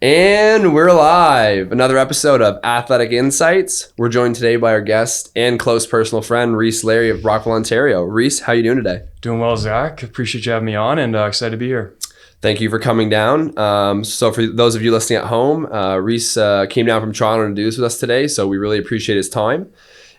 And we're live. Another episode of Athletic Insights. We're joined today by our guest and close personal friend, Rhys Larry of Brockville, Ontario. Rhys, how are you doing today? Doing well, Zach. Appreciate you having me on and excited to be here. Thank you for coming down. So for those of you listening at home, Rhys came down from Toronto to do this with us today, so we really appreciate his time.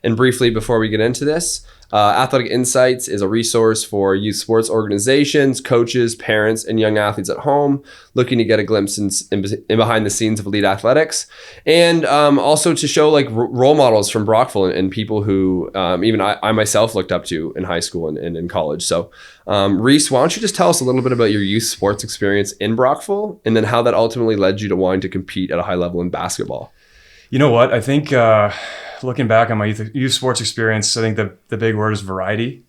And briefly, before we get into this, Athletic Insights is a resource for youth sports organizations, coaches, parents, and young athletes at home looking to get a glimpse in behind the scenes of elite athletics, and also to show like role models from Brockville and people who even I myself looked up to in high school and in college. So Rhys, why don't you just tell us a little bit about your youth sports experience in Brockville and then how that ultimately led you to wanting to compete at a high level in basketball? You know what? I think looking back on my youth sports experience, I think the big word is variety,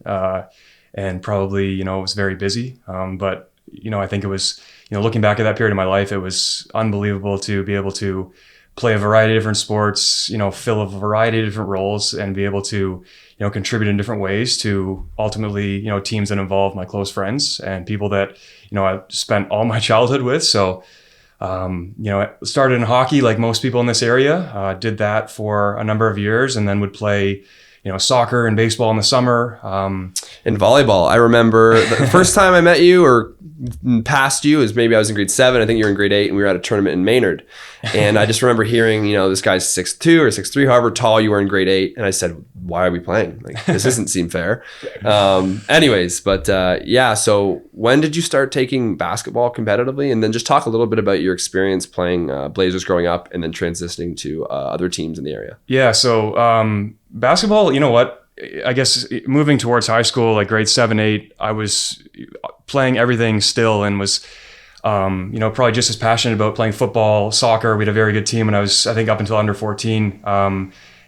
and probably, it was very busy. But, I think it was, looking back at that period of my life, it was unbelievable to be able to play a variety of different sports, fill a variety of different roles and be able to, contribute in different ways to ultimately, teams that involve my close friends and people that, I spent all my childhood with. So, I started in hockey like most people in this area, did that for a number of years and then would play, soccer and baseball in the summer. And volleyball. I remember the first time I met you or passed you is maybe I was in grade 7. I think you were in grade 8 and we were at a tournament in Maynard. And I just remember hearing, this guy's 6'2" or 6'3", however tall you were in grade 8. And I said, why are we playing? Like, this doesn't seem fair. So when did you start taking basketball competitively? And then just talk a little bit about your experience playing Blazers growing up and then transitioning to other teams in the area. Yeah, so basketball, you know what? I guess moving towards high school, like grade 7, 8, I was playing everything still and was, probably just as passionate about playing football, soccer. We had a very good team when I was, I think, up until under 14.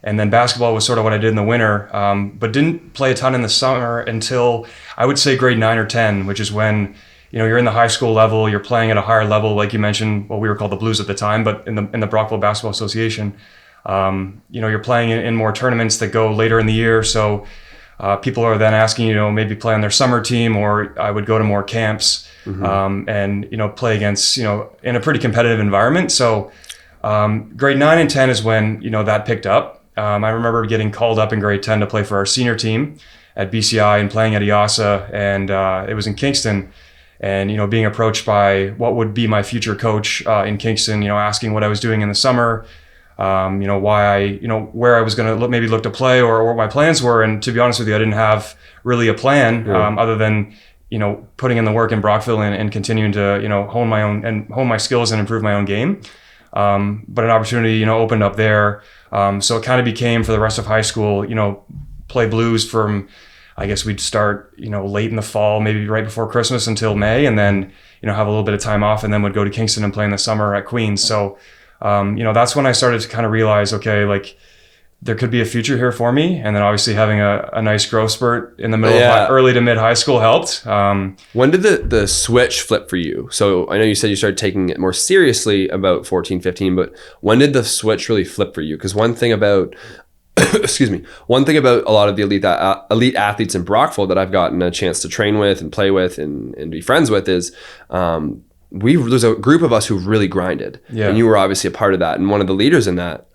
And then basketball was sort of what I did in the winter, but didn't play a ton in the summer until I would say grade 9 or 10, which is when, you're in the high school level, you're playing at a higher level, like you mentioned, well, we were called the Blues at the time, but in the Brockville Basketball Association. You're playing in more tournaments that go later in the year. So people are then asking, maybe play on their summer team, or I would go to more camps and, play against, in a pretty competitive environment. So grade 9 and 10 is when, that picked up. I remember getting called up in grade 10 to play for our senior team at BCI and playing at IASA. And it was in Kingston. And, being approached by what would be my future coach in Kingston, asking what I was doing in the summer, where I was going to maybe look to play or what my plans were. And to be honest with you, I didn't have really a plan other than, putting in the work in Brockville and continuing to, hone my skills and improve my own game. But an opportunity, opened up there. So it kind of became for the rest of high school, play blues from, I guess we'd start, late in the fall, maybe right before Christmas until May, and then, have a little bit of time off and then would go to Kingston and play in the summer at Queens. So, that's when I started to kind of realize, okay, like there could be a future here for me. And then obviously having a nice growth spurt in the middle of early to mid high school helped. When did the switch flip for you? So I know you said you started taking it more seriously about 14, 15, but when did the switch really flip for you? Because one thing about a lot of the elite athletes in Brockville that I've gotten a chance to train with and play with and be friends with is there's a group of us who really grinded, and you were obviously a part of that and one of the leaders in that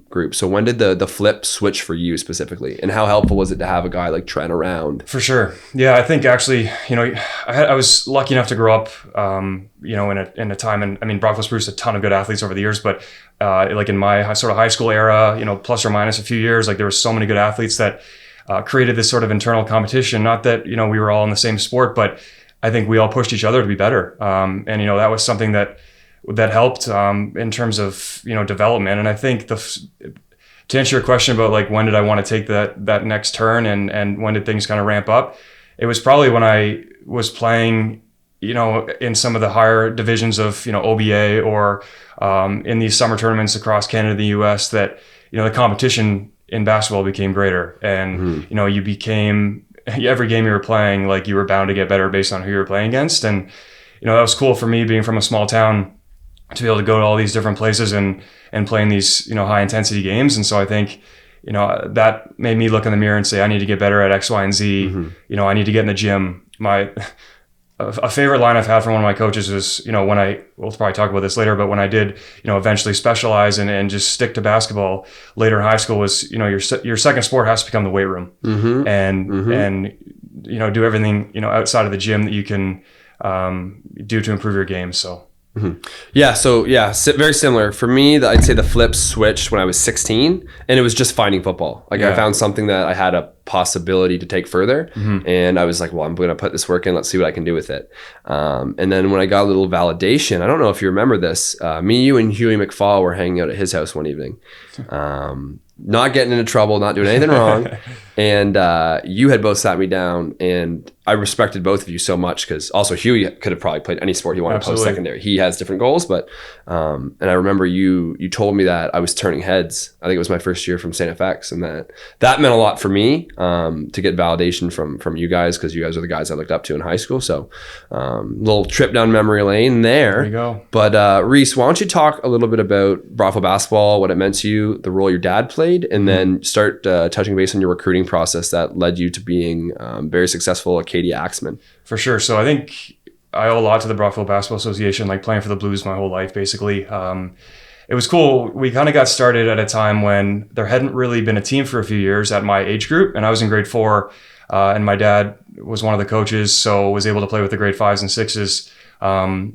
group. So when did the flip switch for you specifically, and how helpful was it to have a guy like Trent around? For sure. Yeah, I think actually, I was lucky enough to grow up, in a time, and I mean, Brockville's produced a ton of good athletes over the years, but like in my sort of high school era, plus or minus a few years, like there were so many good athletes that created this sort of internal competition. Not that, we were all in the same sport, but I think we all pushed each other to be better. And, that was something that helped in terms of, development. And I think to answer your question about like, when did I want to take that next turn and when did things kind of ramp up? It was probably when I was playing, in some of the higher divisions of, OBA or in these summer tournaments across Canada, the US, that, the competition in basketball became greater. And, you became, every game you were playing, like you were bound to get better based on who you were playing against. And, that was cool for me being from a small town to be able to go to all these different places and play in these, high intensity games. And so I think, that made me look in the mirror and say, I need to get better at X, Y, and Z. I need to get in the gym. a favorite line I've had from one of my coaches is, we'll probably talk about this later, but when I did, eventually specialize and just stick to basketball later in high school was, your second sport has to become the weight room, and do everything, outside of the gym that you can do to improve your game. So. Yeah. So very similar for me. I'd say the flip switched when I was 16, and it was just finding football. Like I found something that I had a possibility to take further, and I was like, well, I'm going to put this work in. Let's see what I can do with it. And then when I got a little validation, I don't know if you remember this. Me, you, and Huey McFall were hanging out at his house one evening. Not getting into trouble, not doing anything wrong. And you had both sat me down, and I respected both of you so much because also Huey could have probably played any sport he wanted post-secondary. He has different goals, but and I remember you told me that I was turning heads. I think it was my first year from St. FX, and that meant a lot for me to get validation from you guys, because you guys are the guys I looked up to in high school. So little trip down memory lane there. There you go. But Rhys, why don't you talk a little bit about Brockville basketball, what it meant to you, the role your dad played, and then start touching base on your recruiting process that led you to being very successful Acadia Axeman. For sure. So I think I owe a lot to the Brockville Basketball Association, like playing for the Blues my whole life, basically. It was cool. We kind of got started at a time when there hadn't really been a team for a few years at my age group, and I was in grade 4, and my dad was one of the coaches, so was able to play with the grade 5s and 6s,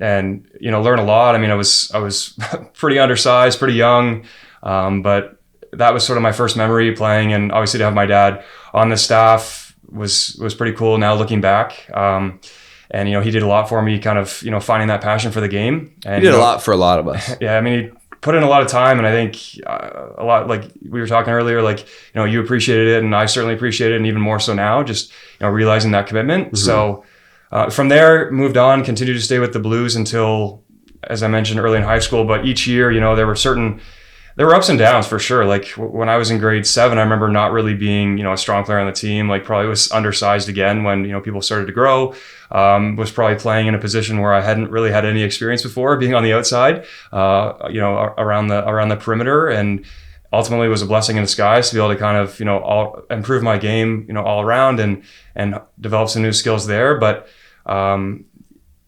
and learn a lot. I mean, I was pretty undersized, pretty young, but that was sort of my first memory playing, and obviously to have my dad on the staff was pretty cool now looking back. And he did a lot for me, kind of finding that passion for the game. And he did a lot for a lot of us. Yeah, I mean, he put in a lot of time, and I think a lot, like we were talking earlier, like you appreciated it, and I certainly appreciate it, and even more so now, just realizing that commitment. So from there, moved on, continued to stay with the Blues until, as I mentioned, early in high school. But each year, there were ups and downs for sure. Like when I was in grade 7, I remember not really being, a strong player on the team. Like probably was undersized again when, people started to grow. Was probably playing in a position where I hadn't really had any experience before, being on the outside, around the perimeter, and ultimately was a blessing in disguise to be able to kind of, improve my game, all around and develop some new skills there. But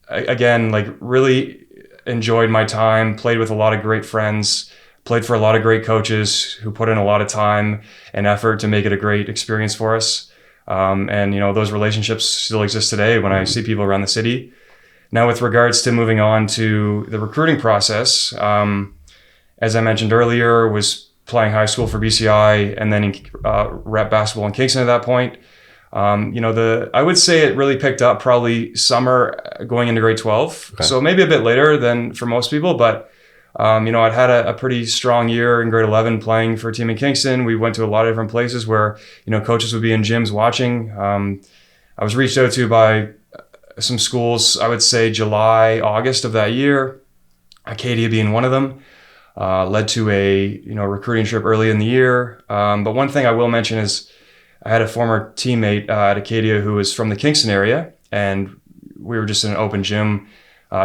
again, like really enjoyed my time, played with a lot of great friends, played for a lot of great coaches who put in a lot of time and effort to make it a great experience for us. And those relationships still exist today when I see people around the city. Now, with regards to moving on to the recruiting process, as I mentioned earlier, was playing high school for BCI and then rep basketball in Kingston at that point. I would say it really picked up probably summer going into grade 12. Okay. So maybe a bit later than for most people, but I'd had a pretty strong year in grade 11 playing for a team in Kingston. We went to a lot of different places where, coaches would be in gyms watching. I was reached out to by some schools, I would say July, August of that year, Acadia being one of them. Led to a, recruiting trip early in the year. But one thing I will mention is I had a former teammate at Acadia who was from the Kingston area, and we were just in an open gym.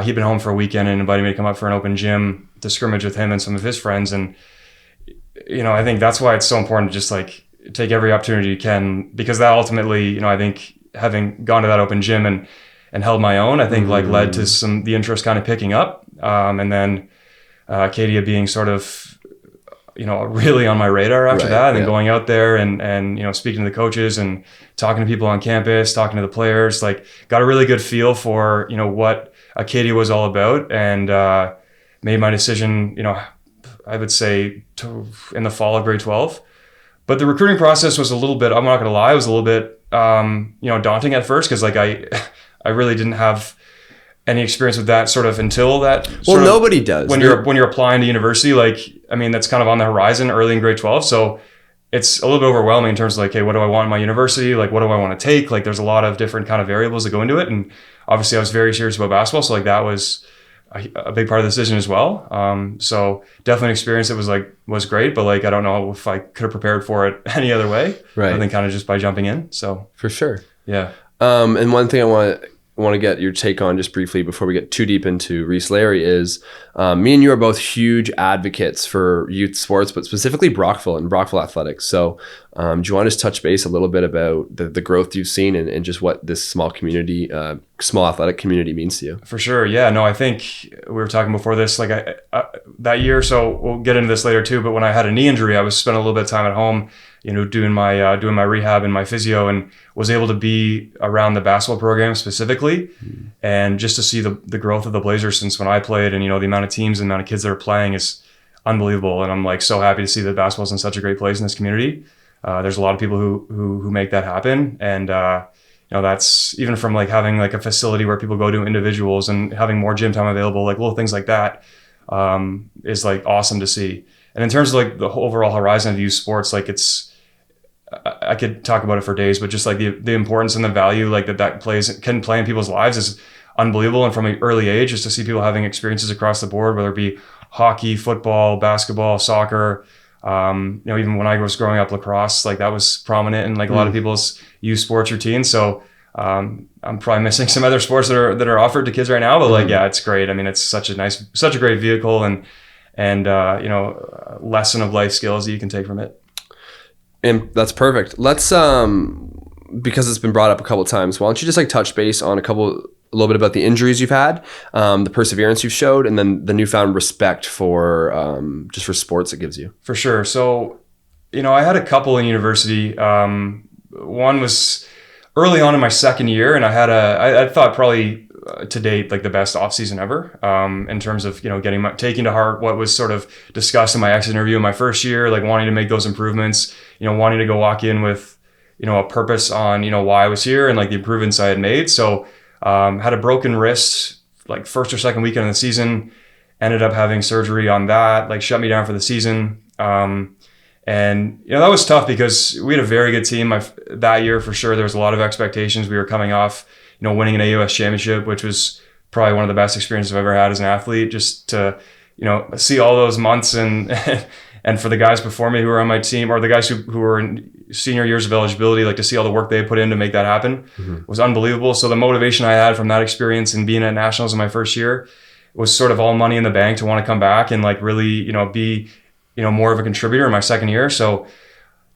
He'd been home for a weekend and invited me to come up for an open gym to scrimmage with him and some of his friends. And, I think that's why it's so important to just like take every opportunity you can, because that ultimately, I think having gone to that open gym and held my own, I think like led to the interest kind of picking up. And then Acadia being sort of, really on my radar after that, and then going out there and speaking to the coaches and talking to people on campus, talking to the players, like got a really good feel for, what Acadia was all about, and made my decision, I would say in the fall of grade 12. But the recruiting process was a little bit, I'm not going to lie, it was a little bit, daunting at first, because like I really didn't have any experience with that sort of until that. Well, nobody does. When you're applying to university, like, I mean, that's kind of on the horizon early in grade 12. So it's a little bit overwhelming in terms of like, hey, what do I want in my university? Like, what do I want to take? Like, there's a lot of different kind of variables that go into it. And obviously I was very serious about basketball. So like that was a big part of the decision as well. So definitely an experience that was great, but like, I don't know if I could have prepared for it any other way. Right. Other than kind of just by jumping in. So for sure. Yeah. And one thing I want to want to get your take on just briefly before we get too deep into Rhys Larry is me and you are both huge advocates for youth sports, but specifically Brockville and Brockville athletics. So do you want to just touch base a little bit about the growth you've seen and just what this small community, small athletic community means to you? For sure. Yeah, no, I think we were talking before this, like that year, so we'll get into this later too, but when I had a knee injury, I was spending a little bit of time at home, doing my rehab and my physio, and was able to be around the basketball program specifically, and just to see the growth of the Blazers since when I played, and the amount of teams and the amount of kids that are playing is unbelievable. And I'm like so happy to see that basketball's in such a great place in this community. There's a lot of people who make that happen, and that's even from like having like a facility where people go to individuals and having more gym time available, like little things like that is like awesome to see. And in terms of like the overall horizon of youth sports, like I could talk about it for days, but just like the importance and the value like that can play in people's lives is unbelievable. And from an early age, just to see people having experiences across the board, whether it be hockey, football, basketball, soccer, even when I was growing up, lacrosse, like that was prominent in like a lot of people's youth sports routines. So I'm probably missing some other sports that are offered to kids right now, but like, yeah, it's great. I mean, it's such a great vehicle and lesson of life skills that you can take from it. And that's perfect. Let's, because it's been brought up a couple of times, why don't you just like touch base on a little bit about the injuries you've had, the perseverance you've showed, and then the newfound respect for just for sports it gives you. For sure. So, I had a couple in university. One was early on in my second year, and I thought probably to date like the best offseason ever in terms of taking to heart what was sort of discussed in my exit interview in my first year, like wanting to make those improvements, wanting to go walk in with a purpose on why I was here and like the improvements I had made. So had a broken wrist like first or second weekend of the season, ended up having surgery on that, like shut me down for the season. And that was tough because we had a very good team that year for sure. There was a lot of expectations. We were coming off winning an AUS championship, which was probably one of the best experiences I've ever had as an athlete, just to see all those months and and for the guys before me who were on my team, or the guys who were in senior years of eligibility, like to see all the work they put in to make that happen was unbelievable. So the motivation I had from that experience and being at nationals in my first year was sort of all money in the bank to want to come back and like really be more of a contributor in my second year. So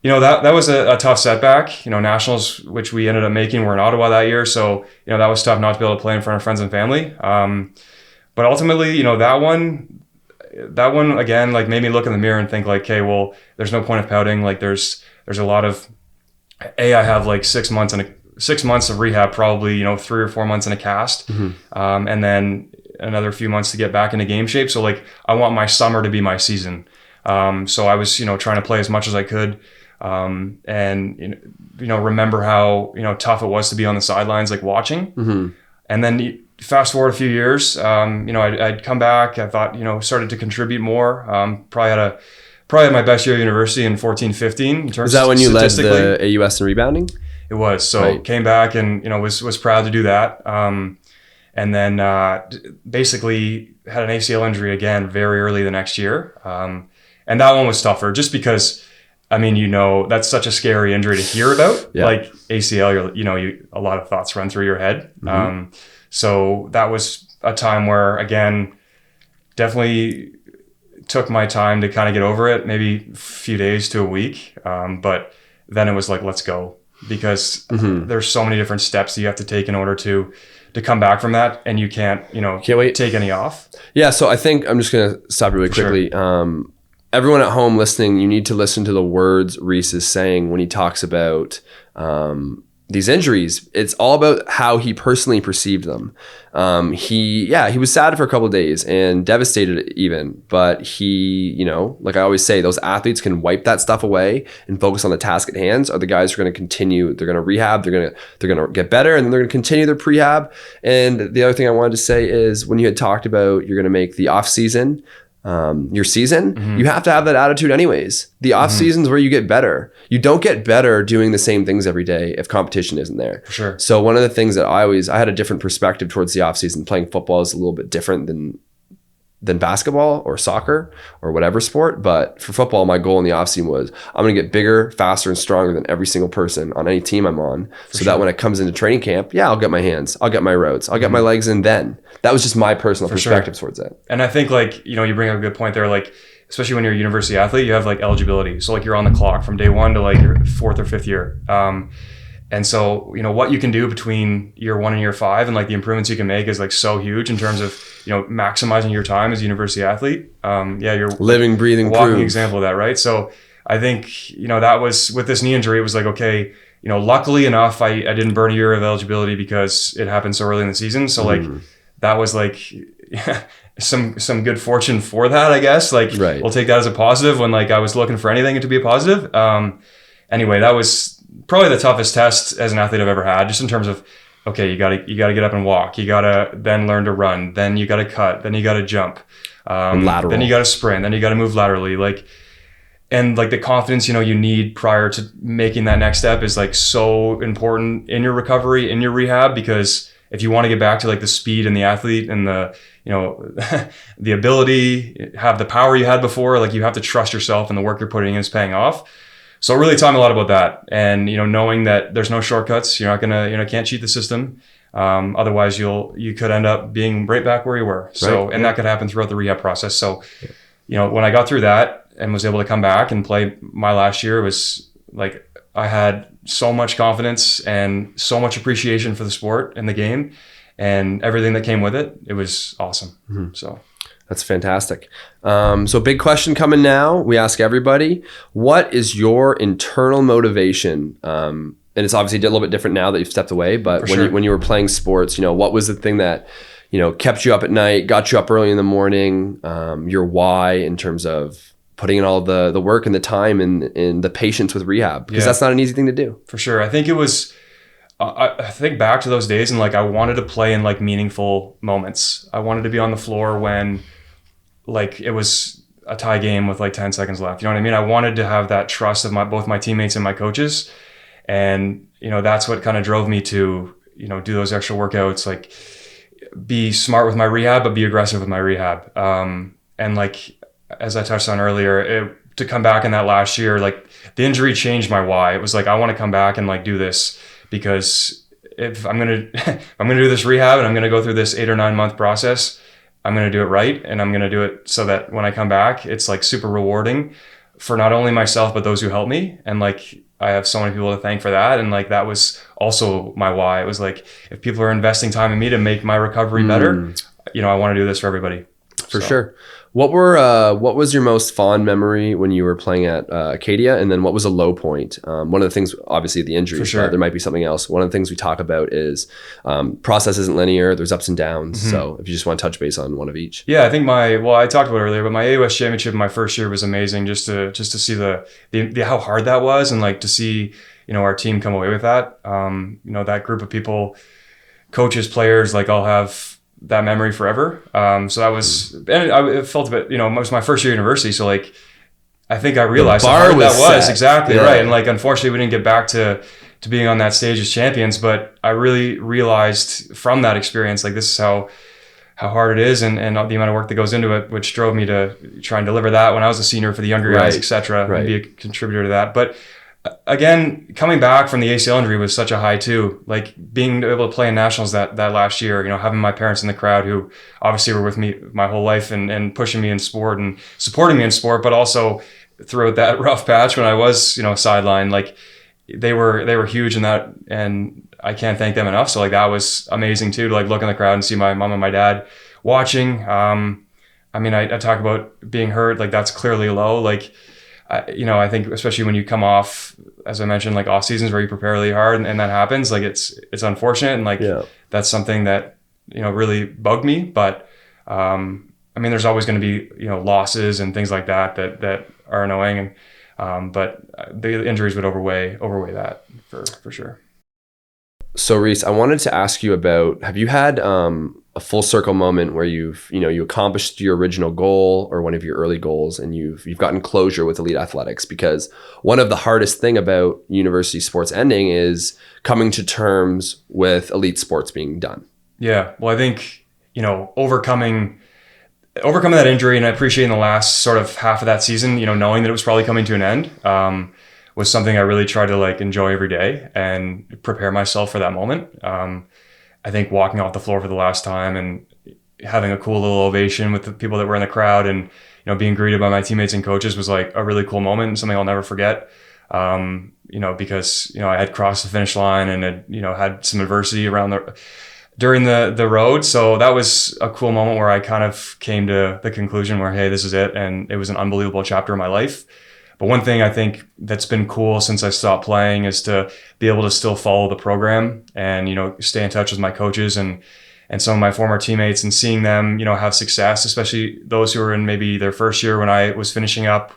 that was a tough setback. Nationals, which we ended up making, were in Ottawa that year. So, that was tough not to be able to play in front of friends and family. But ultimately, that one again, like made me look in the mirror and think like, okay, well, there's no point of pouting. Like there's a lot of, I have like 6 months of rehab, probably, 3 or 4 months in a cast. And then another few months to get back into game shape. So like, I want my summer to be my season. So I was, trying to play as much as I could. And remember how tough it was to be on the sidelines like watching. And then fast forward a few years, I'd come back. I thought started to contribute more. Probably had my best year at university in 14-15 in terms. Is that when you led the AUS in rebounding? It was. So right. Came back and was proud to do that. And then basically had an ACL injury again very early the next year. And that one was tougher just because, that's such a scary injury to hear about. Yeah. Like ACL, a lot of thoughts run through your head. So that was a time where, again, definitely took my time to kind of get over it, maybe a few days to a week. But then it was like, let's go, because there's so many different steps that you have to take in order to come back from that. And you can't wait. Take any off. Yeah. So I think I'm just going to stop really quickly. Sure. Everyone at home listening, you need to listen to the words Rhys is saying when he talks about these injuries. It's all about how he personally perceived them. He was sad for a couple of days and devastated even, but he, like I always say, those athletes can wipe that stuff away and focus on the task at hand. Are the guys who are going to continue, they're going to rehab, they're going to get better, and then they're going to continue their prehab. And the other thing I wanted to say is when you had talked about you're going to make the off season your season, you have to have that attitude anyways. The off season is where you get better. You don't get better doing the same things every day if competition isn't there. For sure. So one of the things that I had a different perspective towards the off season. Playing football is a little bit different than than basketball or soccer or whatever sport. But for football, my goal in the offseason was I'm going to get bigger, faster, and stronger than every single person on any team I'm on. So that when it comes into training camp, I'll get my hands, I'll get my roads, I'll get my legs in then. That was just my personal perspective towards it. And I think like, you bring up a good point there, like, especially when you're a university athlete, you have like eligibility. So like you're on the clock from day one to like your 4th or 5th year. And so, what you can do between year 1 and year 5 and like the improvements you can make is like so huge in terms of, maximizing your time as a university athlete. You're living, breathing, walking proof. example of that, right? So I think, that was with this knee injury, it was like, okay, luckily enough, I didn't burn a year of eligibility because it happened so early in the season. So like, that was like some good fortune for that, I guess. Like, we'll take that as a positive when like I was looking for anything to be a positive. Anyway, that was probably the toughest test as an athlete I've ever had, just in terms of, okay, you gotta get up and walk. You gotta then learn to run. Then you gotta cut. Then you gotta jump. Lateral. Then you gotta sprint. Then you gotta move laterally. And the confidence, you need prior to making that next step is like so important in your recovery, in your rehab, because if you want to get back to like the speed and the athlete and the, the ability, have the power you had before, like you have to trust yourself and the work you're putting in is paying off. So it really taught me a lot about that. And, knowing that there's no shortcuts, you're not going to, can't cheat the system. Otherwise you could end up being right back where you were. So, and that could happen throughout the rehab process. So, when I got through that and was able to come back and play my last year, it was like, I had so much confidence and so much appreciation for the sport and the game and everything that came with it. It was awesome. So. That's fantastic. So big question coming now. We ask everybody, what is your internal motivation? And it's obviously a little bit different now that you've stepped away, but when you were playing sports, what was the thing that, kept you up at night, got you up early in the morning, your why in terms of putting in all the work and the time and the patience with rehab? Because that's not an easy thing to do. For sure. I think it was, I think back to those days and like, I wanted to play in like meaningful moments. I wanted to be on the floor when like it was a tie game with like 10 seconds left. You know what I mean? I wanted to have that trust of both my teammates and my coaches. And, that's what kind of drove me to, do those extra workouts, like be smart with my rehab, but be aggressive with my rehab. And like, as I touched on earlier, to come back in that last year, like the injury changed my why. It was like, I want to come back and like do this because if I'm going to do this rehab and I'm going to go through this 8 or 9 month process, I'm going to do it right. And I'm going to do it so that when I come back, it's like super rewarding for not only myself, but those who help me. And like, I have so many people to thank for that. And like, that was also my why. It was like, if people are investing time in me to make my recovery better, I want to do this for everybody. For sure. What was your most fond memory when you were playing at Acadia, and then what was a low point? One of the things, obviously, the injuries. For sure. There might be something else. One of the things we talk about is process isn't linear. There's ups and downs. So if you just want to touch base on one of each. Yeah, I think I talked about it earlier, but my AOS championship in my first year was amazing. Just to see the how hard that was, and like to see our team come away with that. That group of people, coaches, players, like I'll have that memory forever. So that was, and it felt a bit, it was my first year at university. So like, I think I realized how hard that was. Exactly. Yeah. Right. And like, unfortunately we didn't get back to being on that stage as champions, but I really realized from that experience, like this is how hard it is and the amount of work that goes into it, which drove me to try and deliver that when I was a senior for the younger guys, et cetera, and be a contributor to that. But again, coming back from the ACL injury was such a high too. Like being able to play in nationals that last year, having my parents in the crowd who obviously were with me my whole life and pushing me in sport and supporting me in sport, but also throughout that rough patch when I was, sidelined, like they were huge in that, and I can't thank them enough. So like that was amazing too, to like look in the crowd and see my mom and my dad watching. I talk about being hurt, like that's clearly low. Like, I think especially when you come off, as I mentioned, like off seasons where you prepare really hard and that happens, like it's unfortunate. And like, that's something that, really bugged me. But, there's always going to be, losses and things like that are annoying. But the injuries would overweigh that for sure. So Rhys, I wanted to ask you about, have you had a full circle moment where you accomplished your original goal or one of your early goals, and you've gotten closure with elite athletics? Because one of the hardest thing about university sports ending is coming to terms with elite sports being done. Yeah. Well, I think, overcoming overcoming that injury and appreciating the last sort of half of that season, knowing that it was probably coming to an end, was something I really tried to like enjoy every day and prepare myself for that moment. I think walking off the floor for the last time and having a cool little ovation with the people that were in the crowd and, being greeted by my teammates and coaches was like a really cool moment and something I'll never forget. Because, I had crossed the finish line and had, had some adversity during the road. So that was a cool moment where I kind of came to the conclusion where, hey, this is it. And it was an unbelievable chapter of my life. But one thing I think that's been cool since I stopped playing is to be able to still follow the program and, stay in touch with my coaches and some of my former teammates and seeing them, have success, especially those who were in maybe their first year when I was finishing up,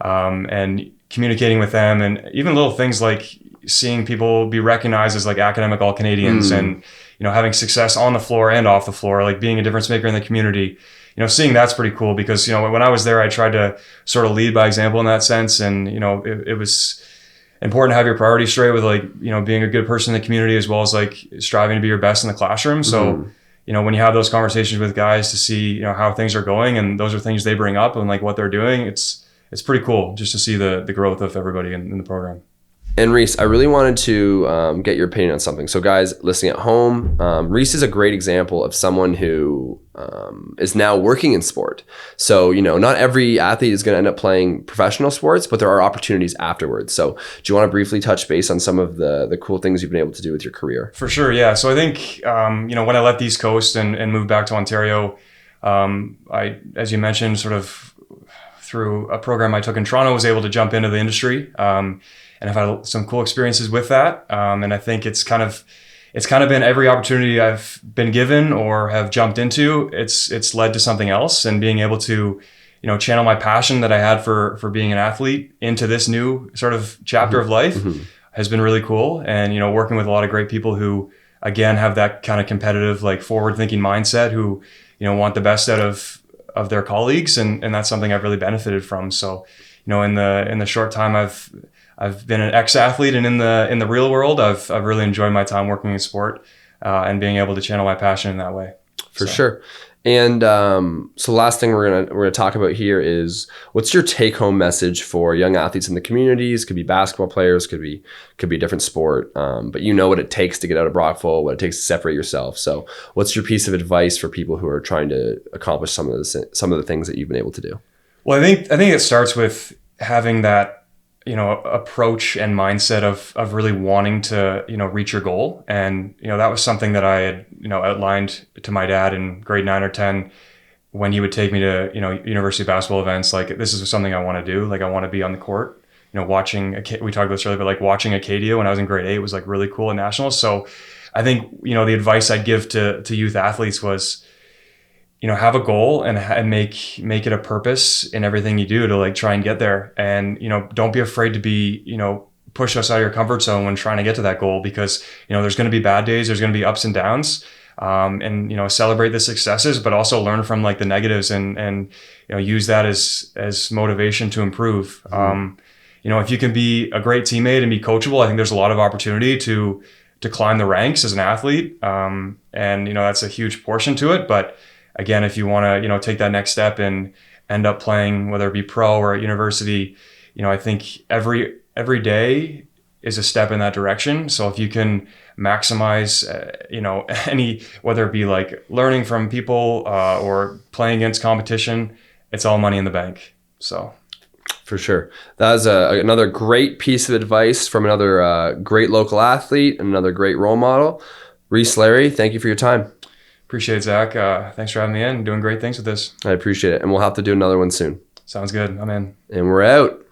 and communicating with them, and even little things like seeing people be recognized as like academic All-Canadians and, having success on the floor and off the floor, like being a difference maker in the community, seeing that's pretty cool because, when I was there, I tried to sort of lead by example in that sense. And, it was important to have your priorities straight with like, being a good person in the community as well as like striving to be your best in the classroom. So, when you have those conversations with guys to see, how things are going and those are things they bring up and like what they're doing, it's pretty cool just to see the growth of everybody in the program. And Rhys, I really wanted to get your opinion on something. So guys listening at home, Rhys is a great example of someone who is now working in sport. So, not every athlete is going to end up playing professional sports, but there are opportunities afterwards. So do you want to briefly touch base on some of the cool things you've been able to do with your career? For sure, yeah. So I think, when I left the East Coast and moved back to Ontario, I, as you mentioned, sort of through a program I took in Toronto, was able to jump into the industry. And I've had some cool experiences with that. And I think it's kind of been every opportunity I've been given or have jumped into, it's led to something else, and being able to, channel my passion that I had for being an athlete into this new sort of chapter of life has been really cool. And, working with a lot of great people who, again, have that kind of competitive, like forward thinking mindset who, want the best out of their colleagues. And that's something I've really benefited from. So, in the short time I've been an ex-athlete, and in the real world, I've really enjoyed my time working in sport and being able to channel my passion in that way. For sure. And so the last thing we're gonna talk about here is, what's your take-home message for young athletes in the communities? Could be basketball players, could be a different sport, but what it takes to get out of Brockville, what it takes to separate yourself. So what's your piece of advice for people who are trying to accomplish some of the things that you've been able to do? Well, I think it starts with having that approach and mindset of really wanting to, reach your goal. And, that was something that I had, outlined to my dad in grade 9 or 10 when he would take me to, university basketball events. Like, this is something I want to do. Like, I want to be on the court, watching, we talked about this earlier, but like watching Acadia when I was in grade 8 was like really cool at nationals. So I think, the advice I'd give to youth athletes was, have a goal and make it a purpose in everything you do to like try and get there. And, don't be afraid to be, push us out of your comfort zone when trying to get to that goal, because, there's going to be bad days, there's going to be ups and downs, and, celebrate the successes, but also learn from like the negatives and use that as motivation to improve. If you can be a great teammate and be coachable, I think there's a lot of opportunity to climb the ranks as an athlete. And, that's a huge portion to it. But again, if you want to, take that next step and end up playing, whether it be pro or at university, I think every day is a step in that direction. So if you can maximize, whether it be like learning from people or playing against competition, it's all money in the bank. So. For sure. That was another great piece of advice from another great local athlete and another great role model. Rhys Larry, thank you for your time. Appreciate it, Zach. Thanks for having me in. Doing great things with this. I appreciate it. And we'll have to do another one soon. Sounds good. I'm in. And we're out.